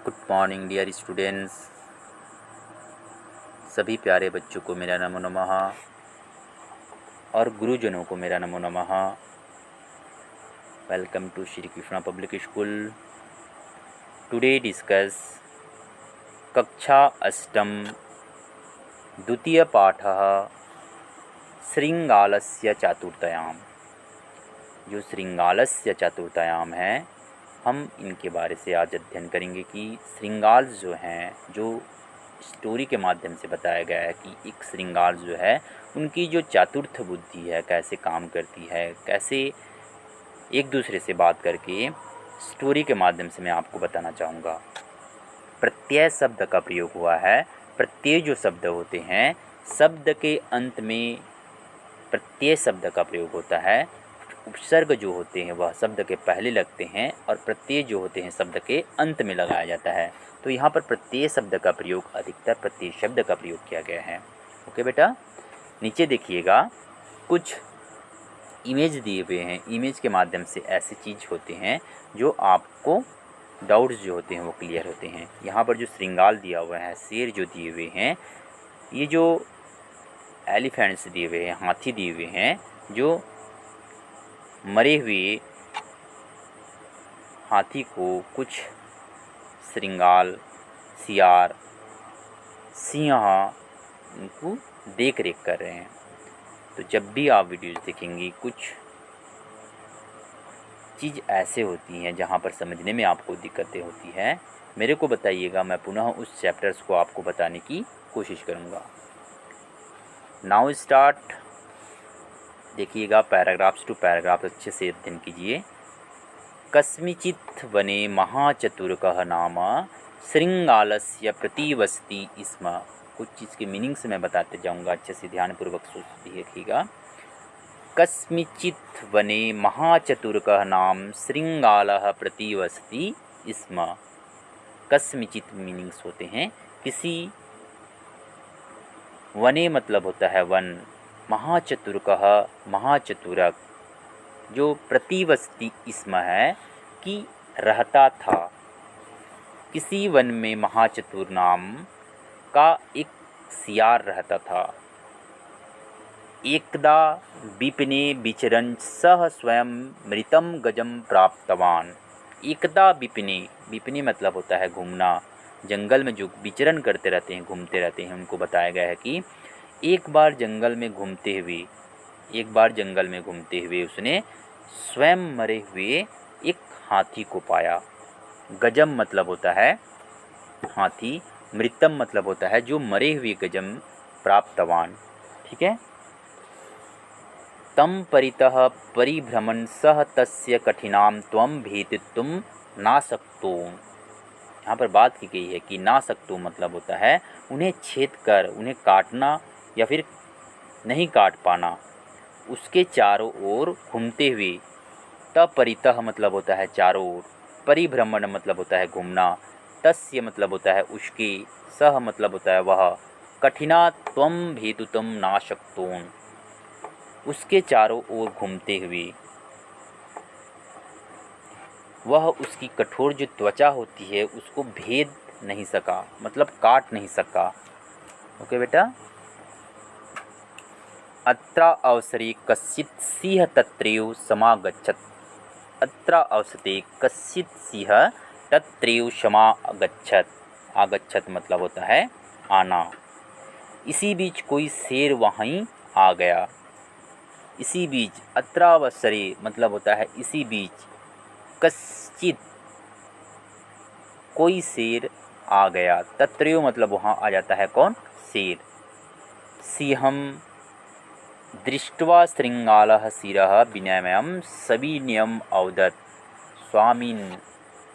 Good morning dear students. सभी प्यारे बच्चों को मेरा नमो नमः और गुरुजनों को मेरा नमो नमः। Welcome to Shri Krishna public school. Today discuss कक्षा अष्टम द्वितीय पाठः श्रृंगालस्य चातुर्थयाम। जो श्रृंगालस्य चातुर्थयाम है, हम इनके बारे से आज अध्ययन करेंगे कि श्रृंगाल जो हैं, जो स्टोरी के माध्यम से बताया गया है कि एक श्रृंगार जो है उनकी जो चातुर्थ बुद्धि है कैसे काम करती है, कैसे एक दूसरे से बात करके स्टोरी के माध्यम से मैं आपको बताना चाहूँगा। प्रत्यय शब्द का प्रयोग हुआ है। प्रत्यय जो शब्द होते हैं, शब्द के अंत में प्रत्यय शब्द का प्रयोग होता है। उपसर्ग जो होते हैं वह शब्द के पहले लगते हैं और प्रत्यय जो होते हैं शब्द के अंत में लगाया जाता है। तो यहाँ पर प्रत्यय शब्द का प्रयोग अधिकतर प्रत्यय शब्द का प्रयोग किया गया है। ओके बेटा, नीचे देखिएगा कुछ इमेज दिए हुए हैं। इमेज के माध्यम से ऐसी चीज़ होते हैं जो आपको डाउट्स जो होते हैं वो क्लियर होते हैं। यहाँ पर जो श्रृंगाल दिया हुआ है, शेर जो दिए हुए हैं, ये जो एलिफेंट्स दिए हुए हैं, हाथी दिए हुए हैं, जो मरे हुए हाथी को कुछ श्रृंगाल, सियार, सिंह उनको देख रेख कर रहे हैं। तो जब भी आप वीडियोज़ देखेंगे कुछ चीज़ ऐसे होती हैं जहाँ पर समझने में आपको दिक्कतें होती हैं, मेरे को बताइएगा, मैं पुनः उस चैप्टर्स को आपको बताने की कोशिश करूँगा। Now start. देखिएगा पैराग्राफ्स टू पैराग्राफ अच्छे से अध्ययन कीजिए। कस्मिचित् वने महाचतुरकः नाम श्रृंगालस्य प्रतिवसति स्म। कुछ चीज़ के मीनिंग्स मैं बताते जाऊंगा, अच्छे से ध्यानपूर्वक देखिएगा। कस्मिचित् वने महाचतुरकः नाम श्रृंगालः प्रतिवसति स्म। कस्मिचित् मीनिंग्स होते हैं किसी, वने मतलब होता है वन, महाचतुरकः महाचतुरक, जो प्रतिवसति स्म है कि रहता था। किसी वन में महाचतुर नाम का एक सियार रहता था। एकदा विपिने विचरन् सह स्वयं मृतं गजं प्राप्तवान। एकदा विपिने, विपिने मतलब होता है घूमना, जंगल में जो विचरण करते रहते हैं, घूमते रहते हैं, उनको बताया गया है कि एक बार जंगल में घूमते हुए उसने स्वयं मरे हुए एक हाथी को पाया। गजम मतलब होता है हाथी, मृतम मतलब होता है जो मरे हुए, गजम प्राप्तवान। ठीक है। तम परितः परिभ्रमन् सह तस्य कठिनां त्वं भेदितुं नाशक्तो। यहाँ पर बात की गई है कि नाशक्तो मतलब होता है उन्हें छेद कर, उन्हें काटना या फिर नहीं काट पाना, उसके चारों ओर घूमते हुए। तपरितः मतलब होता है चारों ओर, परिभ्रमण मतलब होता है घूमना, तस्य मतलब होता है उसके, सह मतलब होता है वह, कठिना त्वं भेदुतुं नाशक्तोन, उसके चारों ओर घूमते हुए वह उसकी कठोर जो त्वचा होती है उसको भेद नहीं सका, मतलब काट नहीं सका। ओके बेटा। अत्र अवसरे कश्चित् सिंह तत्रैव समागच्छत्। अत्र अवसरे कश्चित् सिंह तत्रैव समागच्छत्। आगच्छत् मतलब होता है आना। इसी बीच कोई शेर वहीं आ गया। इसी बीच, अत्र अवसरे मतलब होता है इसी बीच, कश्चित् कोई शेर आ गया, तत्रैव मतलब वहाँ आ जाता है कौन, शेर। सिंहं दृष्ट्वा श्रृंगालः शिरः विनिमयं सविनयम् अवदत्। स्वामिन्,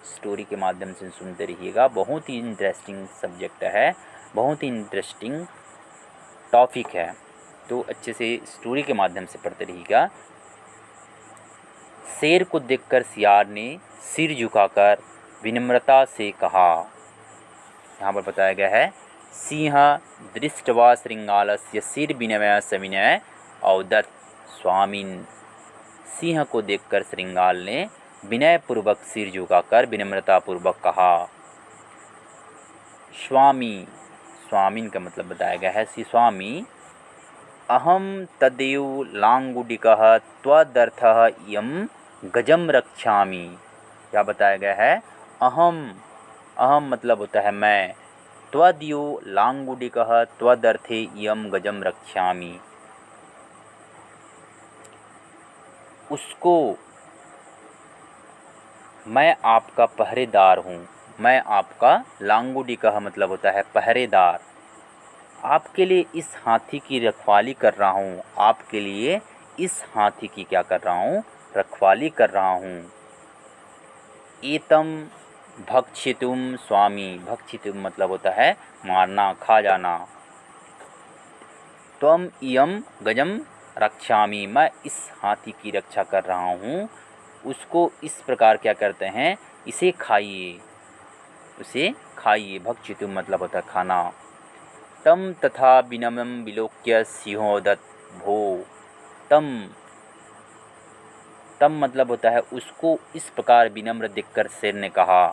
स्टोरी के माध्यम से सुनते रहिएगा, बहुत ही इंटरेस्टिंग सब्जेक्ट है, बहुत ही इंटरेस्टिंग टॉपिक है, तो अच्छे से स्टोरी के माध्यम से पढ़ते रहिएगा। शेर को देखकर सियार ने सिर झुकाकर विनम्रता से कहा। यहाँ पर बताया गया है, सिंह दृष्ट्वा श्रृंगालस्य शिर विनिमय सविनय अवदत् स्वामिन्। सिंह को देखकर श्रृंगाल ने विनयपूर्वक सिर झुकाकर विनम्रतापूर्वक कहा। स्वामी, स्वामीन का मतलब बताया गया है, श्री स्वामी अहम तदेव लांगुडिकः त्वदर्थः यम गजम रक्षामि। क्या बताया गया है? अहम, अहम मतलब होता है मैं, त्वदयो लांगुडिकः त्वदर्थे यम गजम रक्षामि, उसको मैं आपका पहरेदार हूँ। मैं आपका, लांगुडिकः मतलब होता है पहरेदार, आपके लिए इस हाथी की रखवाली कर रहा हूँ। आपके लिए इस हाथी की क्या कर रहा हूँ? रखवाली कर रहा हूँ। एतम भक्षितुम स्वामी, भक्षितुम मतलब होता है मारना, खा जाना। त्वम इयम गजम रक्षामि, मैं इस हाथी की रक्षा कर रहा हूँ। उसको इस प्रकार क्या करते हैं? इसे खाइए, उसे खाइए। भक्षितुम मतलब होता है खाना। तम तथा विनमं विलोक्य सिंहोदत भो, तम, तम मतलब होता है उसको इस प्रकार विनम्र देखकर शेर ने कहा।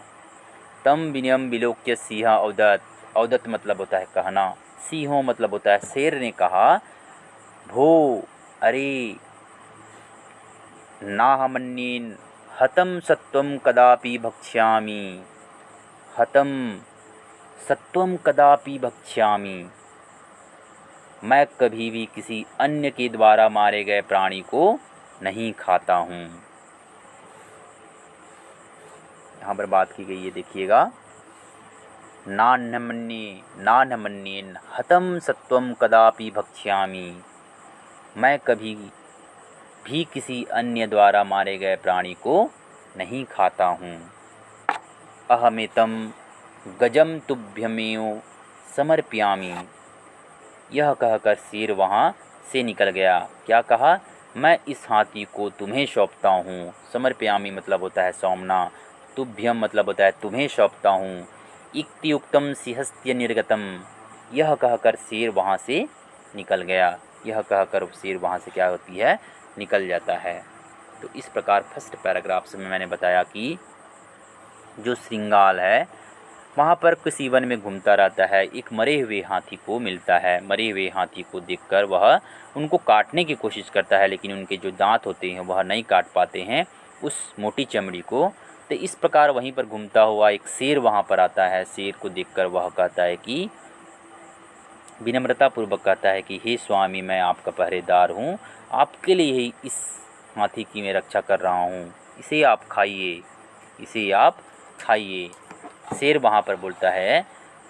तम विनम विलोक्य सिंह अवदत, अवदत मतलब होता है कहना, सिंहो मतलब होता है शेर ने कहा। भो, अरे, नाहमन्येन हतम सत्वम कदापि भक्ष्यामि, हतम सत्वम कदापि भक्ष्यामि, मैं कभी भी किसी अन्य के द्वारा मारे गए प्राणी को नहीं खाता हूँ। यहाँ पर बात की गई है, देखिएगा, नान्यमन्येन हतम सत्वम कदापि भक्ष्यामि, मैं कभी भी किसी अन्य द्वारा मारे गए प्राणी को नहीं खाता हूँ। अहमेतम गजम तुभ्यमेव समर्पयामि, यह कहकर शेर वहाँ से निकल गया। क्या कहा? मैं इस हाथी को तुम्हें सौंपता हूँ। समर्पयामि मतलब होता है सौंपना, तुभ्यम मतलब होता है तुम्हें सौंपता हूँ। इक्तियुक्तम सिंहस्य निर्गतम, यह कहकर शेर वहाँ से निकल गया। यह कहकर शेर वहाँ से क्या होती है? निकल जाता है। तो इस प्रकार फर्स्ट पैराग्राफ्स में मैंने बताया कि जो श्रृंगाल है वहाँ पर किसी वन में घूमता रहता है, एक मरे हुए हाथी को मिलता है। मरे हुए हाथी को देखकर वह उनको काटने की कोशिश करता है, लेकिन उनके जो दांत होते हैं वह नहीं काट पाते हैं उस मोटी चमड़ी को। तो इस प्रकार वहीं पर घूमता हुआ एक शेर वहाँ पर आता है। शेर को देखकर वह कहता है कि, विनम्रतापूर्वक कहता है कि हे स्वामी, मैं आपका पहरेदार हूँ, आपके लिए ही इस हाथी की मैं रक्षा कर रहा हूँ, इसे आप खाइए, इसे आप खाइए। शेर वहाँ पर बोलता है,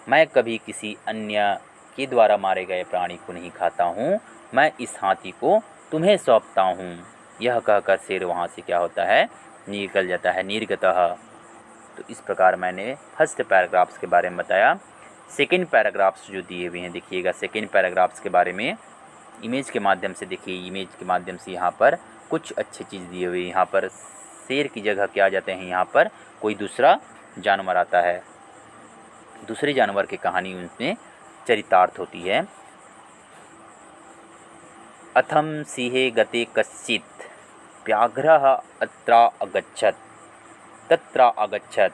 मैं कभी किसी अन्य के द्वारा मारे गए प्राणी को नहीं खाता हूँ, मैं इस हाथी को तुम्हें सौंपता हूँ। यह कहकर शेर वहाँ से क्या होता है? निकल जाता है, निर्गतः। तो इस प्रकार मैंने फर्स्ट पैराग्राफ्स के बारे में बताया। सेकेंड पैराग्राफ्स जो दिए हुए हैं, देखिएगा, सेकेंड पैराग्राफ्स के बारे में इमेज के माध्यम से देखिए। इमेज के माध्यम से यहाँ पर कुछ अच्छी चीज़ दी हुई है। यहाँ पर शेर की जगह क्या आ जाते हैं? यहाँ पर कोई दूसरा जानवर आता है, दूसरे जानवर की कहानी उनमें चरितार्थ होती है। अथम सिंहे गते कश्चित् व्याघ्रः अत्रा अगच्छत्, तत्रा अगच्छत्।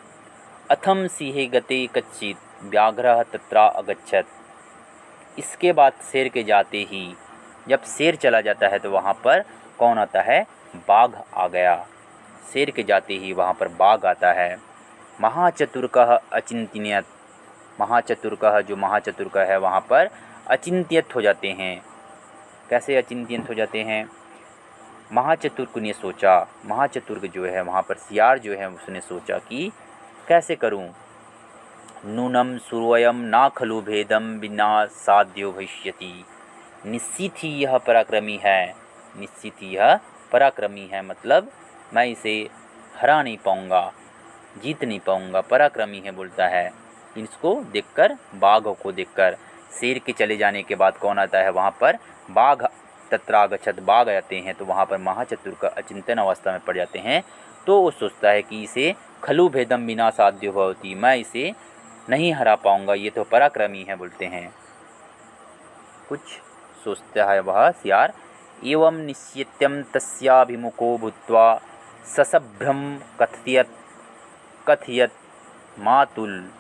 अथम सिंहे गते कश्चित् व्याघ्रः तत्रा अगच्छत्। इसके बाद शेर के जाते ही, जब शेर चला जाता है तो वहाँ पर कौन आता है? बाघ आ गया। शेर के जाते ही वहाँ पर बाघ आता है। महाचतुर्कः अचिंत्यत, महाचतुर्कः, जो महाचतुर्क है वहाँ पर अचिंत्यत हो जाते हैं। कैसे अचिंत्यत हो जाते हैं? महाचतुर्क ने सोचा, महाचतुर्क जो है वहाँ पर सियार जो है उसने सोचा कि कैसे करूं? नूनम सुरोयम ना खलु भेदम बिना साध्यो भविष्यति, निश्चित ही यह पराक्रमी है, निश्चित ही यह पराक्रमी है, मतलब मैं इसे हरा नहीं पाऊँगा, जीत नहीं पाऊँगा, पराक्रमी है बोलता है। इसको देखकर, बाघ को देखकर, शेर के चले जाने के बाद कौन आता है वहाँ पर? बाघ। तत्रागच्छत, बाघ आते हैं तो वहाँ पर महाचतुर का अचिंतन अवस्था में पड़ जाते हैं। तो वो सोचता है कि इसे खलु भेदम बिना साध्यो भवति, मैं इसे नहीं हरा पाऊँगा, ये तो पराक्रमी है बोलते हैं। कुछ सोचता है वह सियार। एवं निश्चित्यम तस्याभिमुखो भूत्वा ससभ्रम कथयत मातुल,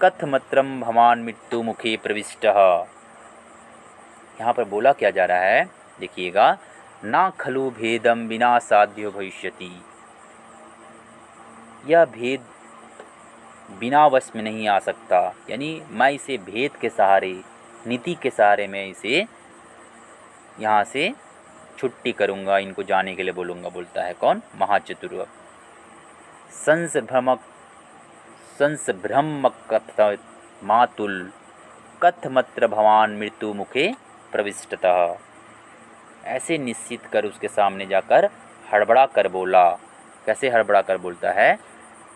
कथमत्रम भवान मृत्यु मुखे प्रविष्टः। यहाँ पर बोला क्या जा रहा है, देखिएगा, ना खलु भेदम बिना साध्यो भविष्यति। यह भेद बिना वश में नहीं आ सकता, यानी मैं इसे भेद के सहारे, नीति के सहारे मैं इसे यहाँ से छुट्टी करूँगा, इनको जाने के लिए बोलूँगा। बोलता है कौन, महाचतुर। संसभ्रमकथ मातुल कथमत्र भवान मृत्यु मुखे प्रविष्टतः। ऐसे निश्चित कर उसके सामने जाकर हड़बड़ा कर बोला। कैसे हड़बड़ा कर बोलता है,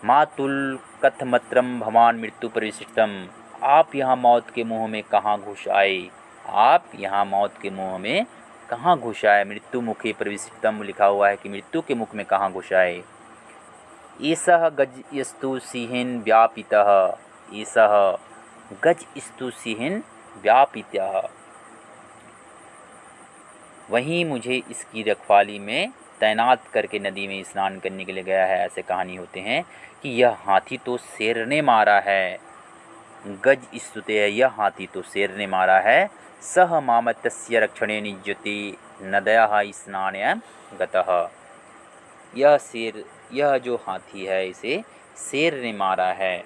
मातुल कथमत्रम भवान मृत्यु प्रविष्टम। आप यहाँ मौत के मुँह में कहाँ घुस आए, आप यहाँ मौत के मुँह में कहाँ घुस आए। मृत्यु मुखे प्रविष्टम लिखा हुआ है कि मृत्यु के मुख में कहाँ घुस आए। ईसह गजस्तु सिंहेन व्यापितः, ईसह गजस्तु सिंहेन व्यापितः। वहीं मुझे इसकी रखवाली में तैनात करके नदी में स्नान करने के लिए गया है। ऐसे कहानी होते हैं कि यह हाथी तो शेर ने मारा है। गज स्तुते है, यह हाथी तो शेर ने मारा है। सह मामत्स्य रक्षणे निज्यते नदयः स्नान गतः। यह शेर, यह जो हाथी है इसे शेर ने मारा है,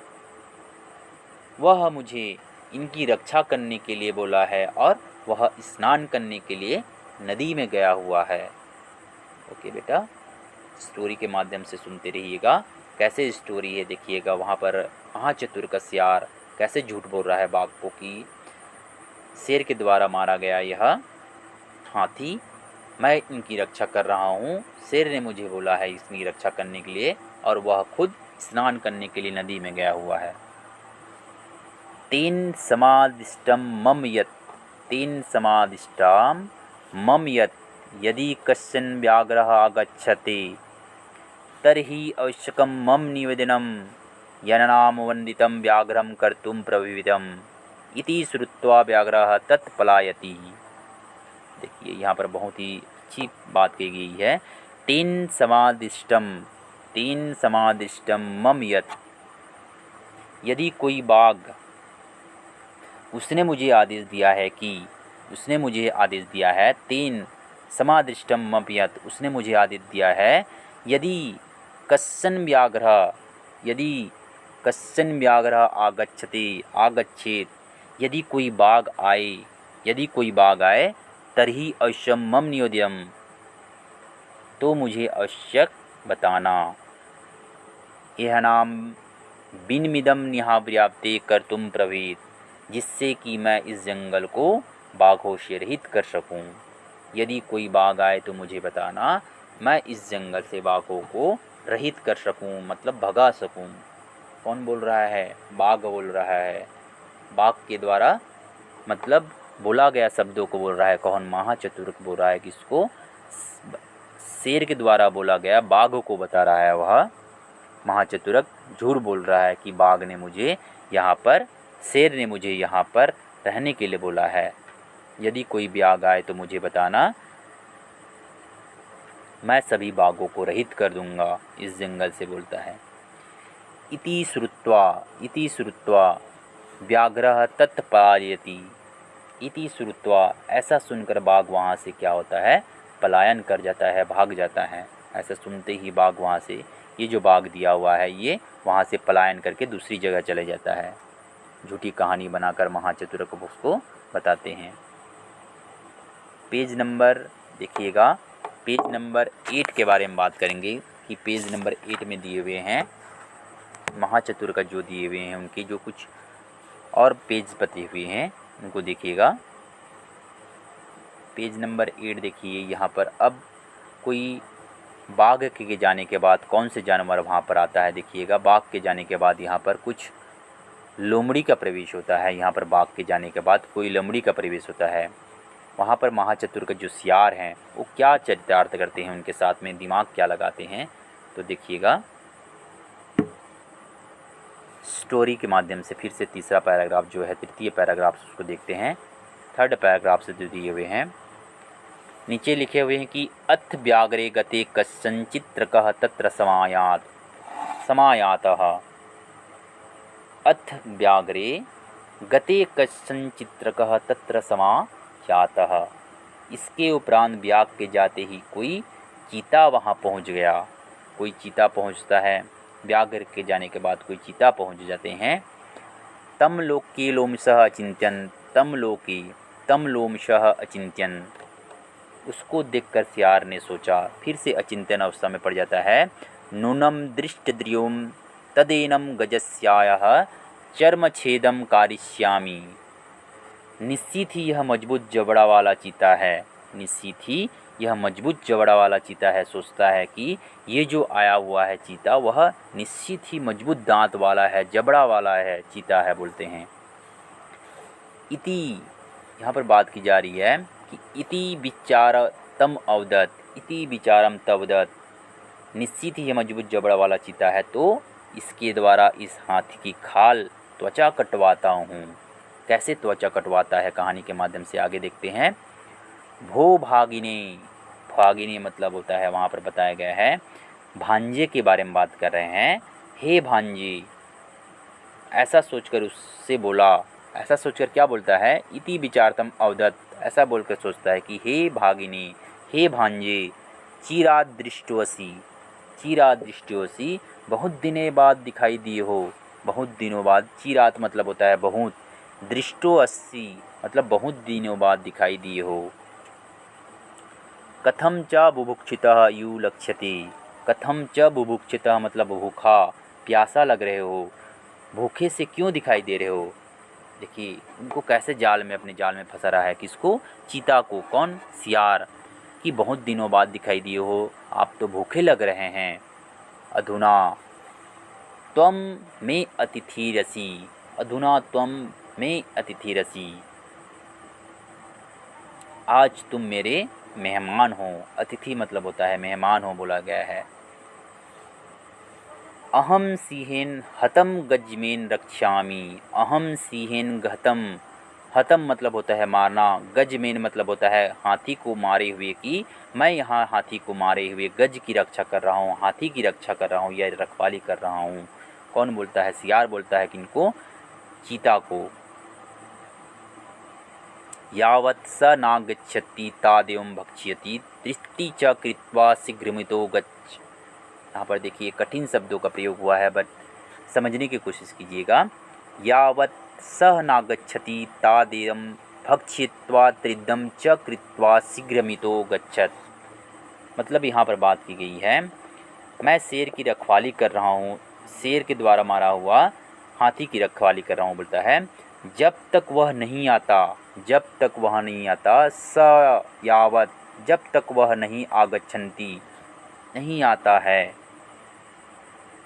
वह मुझे इनकी रक्षा करने के लिए बोला है और वह स्नान करने के लिए नदी में गया हुआ है। ओके बेटा, स्टोरी के माध्यम से सुनते रहिएगा। कैसे स्टोरी है देखिएगा, वहाँ पर महाचतुर का सियार कैसे झूठ बोल रहा है बाघ को कि शेर के द्वारा मारा गया यह हाथी, मैं इनकी रक्षा कर रहा हूँ। शेर ने मुझे बोला है इसकी रक्षा करने के लिए और वह खुद स्नान करने के लिए नदी में गया हुआ है। तेन समादिष्टम मम यत्, तेन समादिष्टम मम यत् यदि कश्चन व्याघ्रः आगच्छति तर्हि आवश्यकं मम निवेदनं यन्नाम वन्दितं व्याघ्रं कर्तुं प्रविविदम् इति श्रुत्वा व्याघ्रः तत्पलायति। देखिए यहाँ पर बहुत ही अच्छी बात कही गई है। तेन समादिष्टम, तेन समादिष्टम मम यत्, यदि कोई बाघ, उसने मुझे आदेश दिया है कि, उसने मुझे आदेश दिया है, तेन समादिष्टम मम यत्, उसने मुझे आदेश दिया है, यदि कश्चन व्याघ्रः, यदि कश्चन व्याघ्रः आगच्छति, आगच्छेत, यदि कोई बाघ आए, यदि कोई बाघ आए, तर्हि अवश्यम मम नियोद्यम, तो मुझे आवश्यक बताना। यह नाम बिनमिदम निहाव्याप्ते कर्तुम प्रभेद, जिससे कि मैं इस जंगल को बाघों से रहित कर सकूं। यदि कोई बाघ आए तो मुझे बताना, मैं इस जंगल से बाघों को रहित कर सकूं, मतलब भगा सकूं। कौन बोल रहा है, बाघ बोल रहा है। बाघ के द्वारा मतलब बोला गया शब्दों को बोल रहा है। कौन, महाचतुर बोल रहा है किसको, शेर के द्वारा बोला गया बाघ को बता रहा है। वह महाचतुरक झूठ बोल रहा है कि बाघ ने मुझे यहाँ पर, शेर ने मुझे यहाँ पर रहने के लिए बोला है। यदि कोई बाघ आए तो मुझे बताना, मैं सभी बाघों को रहित कर दूंगा इस जंगल से, बोलता है। इति श्रुत्वा व्याघ्रः तत्पलायति, इति श्रुत्वा, ऐसा सुनकर बाघ वहाँ से क्या होता है, पलायन कर जाता है, भाग जाता है। ऐसा सुनते ही बाघ वहाँ से, ये जो बाघ दिया हुआ है ये वहाँ से पलायन करके दूसरी जगह चले जाता है। झूठी कहानी बनाकर महाचतुर को उसको बताते हैं। पेज नंबर देखिएगा, पेज नंबर 8 के बारे में बात करेंगे कि पेज नंबर 8 में दिए हुए हैं महाचतुर का, जो दिए हुए हैं उनके जो कुछ और पेज बते हुए हैं उनको देखिएगा। पेज नंबर 8 देखिए, यहाँ पर अब कोई बाघ के जाने के बाद कौन से जानवर वहाँ पर आता है देखिएगा। बाघ के जाने के बाद यहाँ पर कुछ लोमड़ी का प्रवेश होता है। यहाँ पर बाघ के जाने के बाद कोई लोमड़ी का प्रवेश होता है। वहाँ पर महाचतुर का जो सियार हैं वो क्या चरितार्थ करते हैं, उनके साथ में दिमाग क्या लगाते हैं, तो देखिएगा। स्टोरी के माध्यम से फिर से तीसरा पैराग्राफ जो है, तृतीय पैराग्राफ उसको देखते हैं। थर्ड पैराग्राफ से जो दिए हुए हैं, नीचे लिखे हुए हैं कि अथ व्याघ्रे गते कश्चन चित्रकः तत्र समायातः। अथ व्याघ्रे गते कश्चन चित्रकः तत्र समायातः। इसके उपरांत व्याघ्र के जाते ही कोई चीता वहाँ पहुँच गया। कोई चीता पहुँचता है, व्याघ्र के जाने के बाद कोई चीता पहुँच जाते हैं। तम लोके लोमशः अचिंत्यन, तम लोमशः अचिंत्यन। उसको देखकर सियार ने सोचा, फिर से अचिंत्यन अवस्था में पड़ जाता है। नूनम दृष्टद्रियोम तदेनम गजस्यायः चर्मछेदम कारिष्यामि। निश्चित ही यह मजबूत जबड़ा वाला चीता है। निश्चित ही यह मजबूत जबड़ा वाला चीता है। सोचता है कि ये जो आया हुआ है चीता, वह निश्चित ही मजबूत दांत वाला है, जबड़ा वाला है, चीता है बोलते हैं। इति, यहाँ पर बात की जा रही है कि इति विचार तम अवदत, इति विचारम तवदत। निश्चित ही यह मजबूत जबड़ा वाला चीता है, तो इसके द्वारा इस हाथी की खाल त्वचा कटवाता हूँ। कैसे त्वचा कटवाता है, कहानी के माध्यम से आगे देखते हैं। भो भागिने, भागिने मतलब होता है, वहाँ पर बताया गया है भांजे के बारे में बात कर रहे हैं। हे भांजे, ऐसा सोचकर उससे बोला। ऐसा सोचकर क्या बोलता है, इति विचारतम अवदत, ऐसा बोलकर सोचता है कि हे भागिनी, हे भांजे, चिराद दृष्टोसी, चिराद दृष्टोसी, बहुत दिनों बाद दिखाई दिए हो। बहुत दिनों बाद, चिरात मतलब होता है बहुत, दृष्टो अस्सी मतलब बहुत दिनों बाद दिखाई दिए हो। कथम च बुभुक्षितः यू लक्ष्यति, कथम च बुभुक्षितः मतलब भूखा, प्यासा लग रहे हो, भूखे से क्यों दिखाई दे रहे हो। देखिए उनको कैसे जाल में, अपने जाल में फंसा रहा है। किसको, चीता को। कौन, सियार, कि बहुत दिनों बाद दिखाई दिए हो, आप तो भूखे लग रहे हैं। अधुना त्वम में अतिथिरसि, अधुना त्वम में अतिथिरसि, आज तुम मेरे मेहमान हो। अतिथि मतलब होता है मेहमान हो, बोला गया है। अहम सिंहेन हतम गजमेन रक्षामि, अहम सिंहेन हतम, हतम मतलब होता है मारना, गजमेन मतलब होता है हाथी को मारे हुए, कि मैं यहाँ हाथी को मारे हुए गज की रक्षा कर रहा हूँ, हाथी की रक्षा कर रहा हूँ, या रखवाली कर रहा हूँ। कौन बोलता है, सियार बोलता है किनको, चीता को। यावत् स नागच्छति तादेवं भक्ष्यति दृष्टि च कृत्वा शीघ्रमितो गच्छ। यहाँ पर देखिए कठिन शब्दों का प्रयोग हुआ है, बट समझने की कोशिश कीजिएगा। यावत् सह नागच्छति तादेवं भक्षित्वा त्रिदम च कृत्वा शीघ्रमितो गच्छत। मतलब यहाँ पर बात की गई है, मैं शेर की रखवाली कर रहा हूँ, शेर के द्वारा मारा हुआ हाथी की रखवाली कर रहा हूँ। बोलता है जब तक वह नहीं आता, जब तक वह नहीं आता, स यावत जब तक वह नहीं आगच्छन्ति नहीं आता है,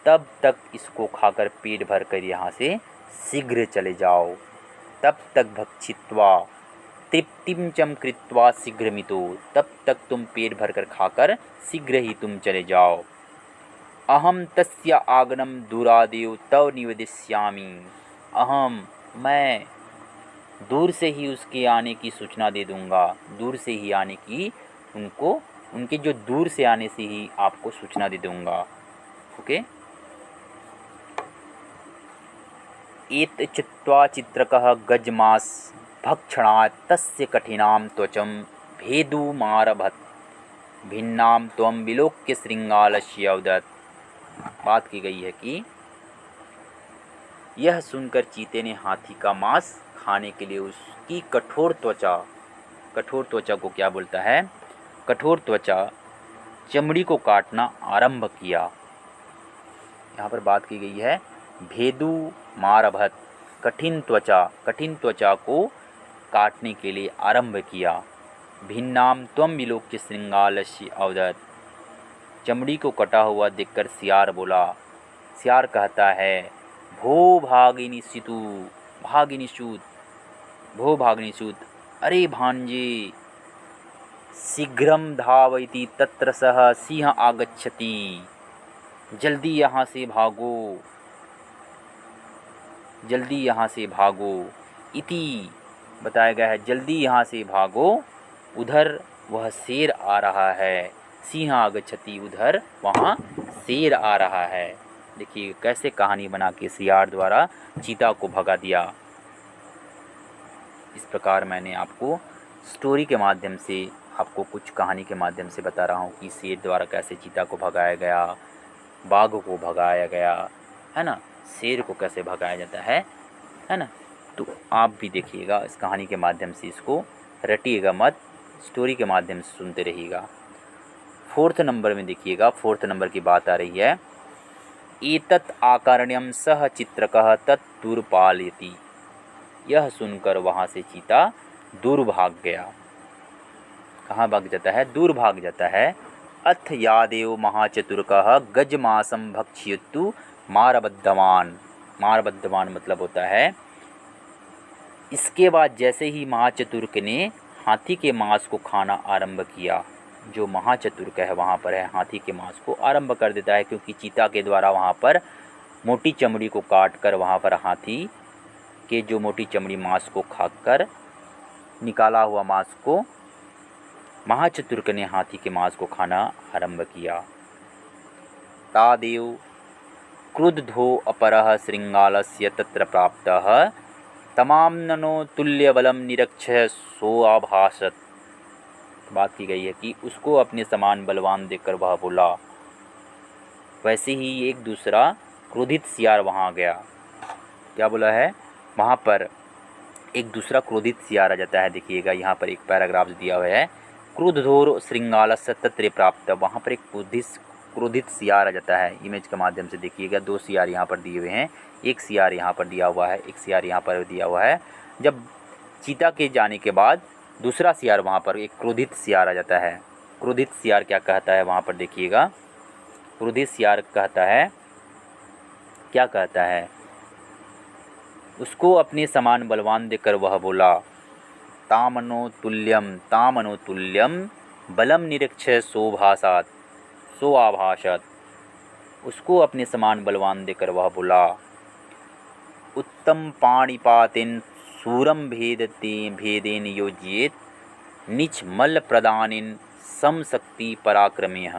तब तक इसको खाकर पेट भर कर यहाँ से शीघ्र चले जाओ। तब तक भक्षित्वा तृप्तिम चम कृत्वा शीघ्रमितो, तब तक तुम पेट भर कर खाकर शीघ्र ही तुम चले जाओ। अहम तस्य आगमनं दूरादेव तव निवेदिष्यामि, अहम मैं दूर से ही उसके आने की सूचना दे दूंगा, दूर से ही आने की, उनको उनके जो दूर से आने से ही आपको सूचना दे दूंगा। ओके। एत चित्वा चित्रकः गजमास भक्षणात् तस्य कठिनां त्वचं भेदुमारभत भिन्नां त्वं विलोक्य श्रृंगालस्य अवदत्। बात की गई है कि यह सुनकर चीते ने हाथी का मांस खाने के लिए उसकी कठोर त्वचा को क्या बोलता है, कठोर त्वचा चमड़ी को काटना आरंभ किया। यहाँ पर बात की गई है भेदु मारभत, कठिन त्वचा को काटने के लिए आरंभ किया। भिन्नाम त्वम विलोक्य श्रृंगालस्य अवदत्, चमड़ी को कटा हुआ देखकर सियार बोला, सियार कहता है भो भागिनी सितु, भागिनी सूत, भो भागिनी सूत, अरे भांजे, शीघ्रम धावयति तत्र सह सिंह आगच्छति, जल्दी यहाँ से भागो, जल्दी यहाँ से भागो। इति बताया गया है, जल्दी यहाँ से भागो, उधर वह शेर आ रहा है। सिंह आगच्छति, उधर वहाँ शेर आ रहा है। देखिए कैसे कहानी बना के सियार द्वारा चीता को भगा दिया। इस प्रकार मैंने आपको स्टोरी के माध्यम से, आपको कुछ कहानी के माध्यम से बता रहा हूँ कि शेर द्वारा कैसे चीता को भगाया गया, बाघ को भगाया गया, है ना, शेर को कैसे भगाया जाता है ना। तो आप भी देखिएगा इस कहानी के माध्यम से, इसको रटिएगा मत, स्टोरी के माध्यम से सुनते रहिएगा। 4th नंबर में देखिएगा, 4th नंबर की बात आ रही है, एतत् आकर्ण्यम सह चित्रकः तत् दूर पालयति। यह सुनकर वहाँ से चीता दूर भाग गया। कहाँ भाग जाता है? दूर भाग जाता है। अथ यादेव महाचतुर्कः गजमासं भक्षयतु मारबद्धवान। मारबद्धवान मतलब होता है, इसके बाद जैसे ही महाचतुर्क ने हाथी के मांस को खाना आरंभ किया, जो महाचतुर्क है वहाँ पर है, हाथी के मांस को आरंभ कर देता है, क्योंकि चीता के द्वारा वहाँ पर मोटी चमड़ी को काट कर वहाँ पर हाथी के जो मोटी चमड़ी मांस को खाकर निकाला हुआ मांस को महाचतुर्क ने हाथी के मांस को खाना आरंभ किया। तादेव क्रुद्धो अपरः श्रृंगालस्य तत्र प्राप्तः तमाम्ननो तुल्यबलम निरक्षय सोऽभाषत। बात की गई है कि उसको अपने समान बलवान देखकर वह बोला। वैसे ही एक दूसरा क्रोधित सियार वहाँ गया। क्या बोला है? वहाँ पर एक दूसरा क्रोधित सियार आ जाता है। देखिएगा यहाँ पर एक पैराग्राफ दिया हुआ है, क्रुद्धोर श्रृंगालस्य तत्र प्राप्त। वहाँ पर एक क्रोधित सियार आ जाता है। इमेज के माध्यम से देखिएगा, 2 सियार यहाँ पर दिए हुए हैं, एक सियार यहाँ पर दिया हुआ है, एक सियार यहाँ पर दिया हुआ है। जब चीता के जाने के बाद दूसरा सियार वहाँ पर एक क्रोधित सियार आ जाता है। क्रोधित सियार क्या कहता है वहाँ पर देखिएगा, क्रोधित सियार कहता है, क्या कहता है, उसको अपने समान बलवान देखकर वह बोला, तामनो तुल्यम बलम निरीक्षय सोऽभाषत। उसको अपने समान बलवान देकर वह बोला, उत्तम पाणिपातेन सूरम भेदेन योज्येत निच मल्ल प्रदानेन समशक्ति पराक्रमेह।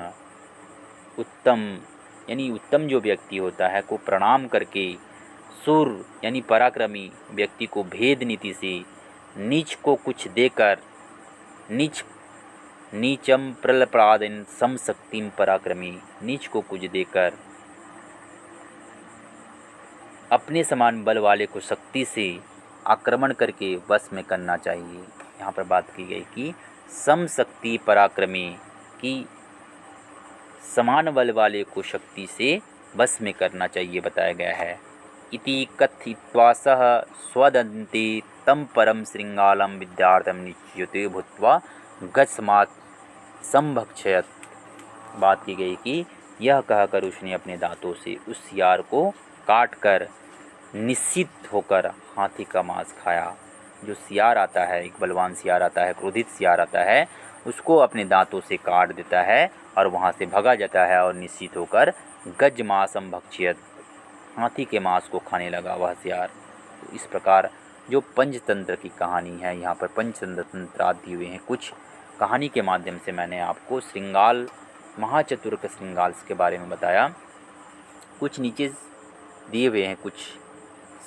उत्तम यानी उत्तम जो व्यक्ति होता है को प्रणाम करके सूर यानी पराक्रमी व्यक्ति को भेद नीति से, नीच को कुछ देकर, नीचम प्रलप्रादन समशक्तिम पराक्रमी, नीच को कुछ देकर अपने समान बल वाले को शक्ति से आक्रमण करके वश में करना चाहिए। यहाँ पर बात की गई कि समशक्ति पराक्रमी की समान बल वाले को शक्ति से वश में करना चाहिए बताया गया है। इति कथित्वा सह स्वदन्ते तम परम श्रृंगालम विद्यार्थम निश्चिते भूत्वा गस्मात् संभक्षयत। बात की गई कि यह कहकर उसने अपने दांतों से उस सियार को काट कर निश्चित होकर हाथी का मांस खाया। जो सियार आता है, एक बलवान सियार आता है, क्रोधित सियार आता है, उसको अपने दांतों से काट देता है और वहाँ से भगा जाता है और निश्चित होकर गज मांसम भक्षयत, हाथी के मांस को खाने लगा वह सियार। तो इस प्रकार जो पंचतंत्र की कहानी है, यहाँ पर पंचतंत्र दिए हुए हैं। कुछ कहानी के माध्यम से मैंने आपको श्रृंगाल, महाचतुर्क श्रृंगाल के बारे में बताया। कुछ नीचे दिए हुए हैं, कुछ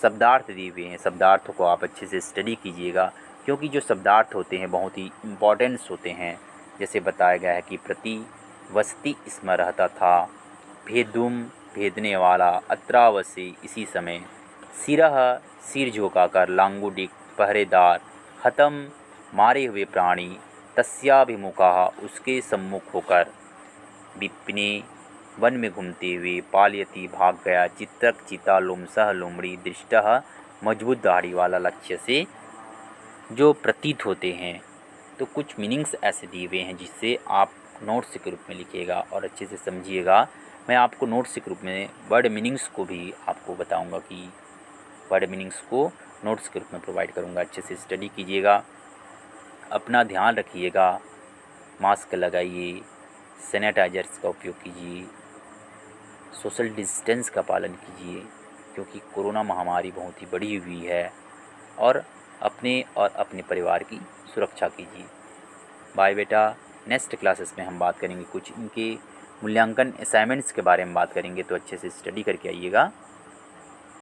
शब्दार्थ दिए हुए हैं। शब्दार्थों को आप अच्छे से स्टडी कीजिएगा, क्योंकि जो शब्दार्थ होते हैं बहुत ही इम्पॉर्टेंट्स होते हैं। जैसे बताया गया है कि प्रति वस्ती इसमें रहता था, भेदुम भेदने वाला, अत्रावसी इसी समय, सिरह सिर झुकाकर, लांगुडिक पहरेदार, हतम मारे हुए प्राणी, तस्याभिमुखा उसके सम्मुख होकर, विपिने वन में घूमते हुए, पालयति भाग गया, चित्रक चिता लोमसह लोमड़ी, दृष्टः मजबूत दाढ़ी वाला, लक्ष्य से जो प्रतीत होते हैं। तो कुछ मीनिंग्स ऐसे दिए हुए हैं जिससे आप नोट्स के रूप में लिखिएगा और अच्छे से समझिएगा। मैं आपको नोट्स के रूप में वर्ड मीनिंग्स को भी आपको बताऊंगा कि वर्ड मीनिंग्स को नोट्स के रूप में प्रोवाइड करूंगा। अच्छे से स्टडी कीजिएगा, अपना ध्यान रखिएगा, मास्क लगाइए, सैनिटाइजर्स का उपयोग कीजिए, सोशल डिस्टेंस का पालन कीजिए, क्योंकि कोरोना महामारी बहुत ही बढ़ी हुई है। और अपने परिवार की सुरक्षा कीजिए। बाय बेटा। नेक्स्ट क्लासेस में हम बात करेंगे कुछ इनके मूल्यांकन असाइनमेंट्स के बारे में बात करेंगे, तो अच्छे से स्टडी करके आइएगा।